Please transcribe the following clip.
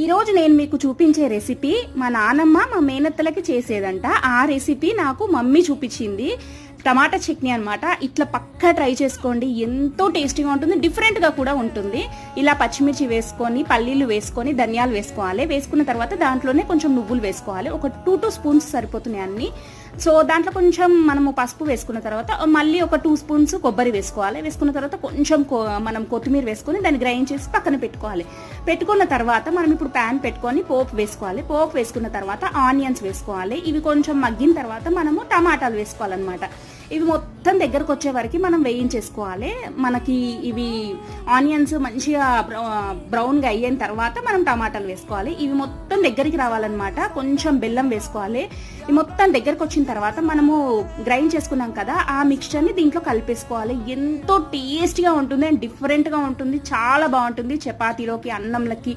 ఈరోజు నేను మీకు చూపించే రెసిపీ మా నానమ్మ మా మేనత్తలకి చేసేదంట. ఆ రెసిపీ నాకు మమ్మీ చూపించింది. టమాటా చట్నీ అనమాట. ఇట్లా పక్కా ట్రై చేసుకోండి, ఎంతో టేస్టీగా ఉంటుంది, డిఫరెంట్గా కూడా ఉంటుంది. ఇలా పచ్చిమిర్చి వేసుకొని, పల్లీలు వేసుకొని, ధనియాలు వేసుకోవాలి. వేసుకున్న తర్వాత దాంట్లోనే కొంచెం నువ్వులు వేసుకోవాలి. ఒక 2 స్పూన్స్ సరిపోతున్నాయి అన్ని. సో దాంట్లో కొంచెం మనము పసుపు వేసుకున్న తర్వాత మళ్ళీ ఒక 2 స్పూన్స్ కొబ్బరి వేసుకోవాలి. వేసుకున్న తర్వాత కొంచెం మనం కొత్తిమీర వేసుకొని దాన్ని గ్రైండ్ చేసి పక్కన పెట్టుకోవాలి. పెట్టుకున్న తర్వాత మనం ఇప్పుడు ప్యాన్ పెట్టుకొని పోపు వేసుకోవాలి. పోపు వేసుకున్న తర్వాత ఆనియన్స్ వేసుకోవాలి. ఇవి కొంచెం మగ్గిన తర్వాత మనము టమాటాలు వేసుకోవాలన్నమాట. ఇవి మొత్తం దగ్గరకు వచ్చే వరకు మనం వేయించేసుకోవాలి. మనకి ఇవి ఆనియన్స్ మంచిగా బ్రౌన్గా అయిన తర్వాత మనం టమాటాలు వేసుకోవాలి. ఇవి మొత్తం దగ్గరికి రావాలన్నమాట. కొంచెం బెల్లం వేసుకోవాలి. ఇవి మొత్తం దగ్గరకు వచ్చిన తర్వాత మనము గ్రైండ్ చేసుకున్నాం కదా, ఆ మిక్స్చర్ని దీంట్లో కలిపేసుకోవాలి. ఎంతో టేస్టీగా ఉంటుంది అండ్ డిఫరెంట్గా ఉంటుంది, చాలా బాగుంటుంది. చపాతీలోకి, అన్నంలకి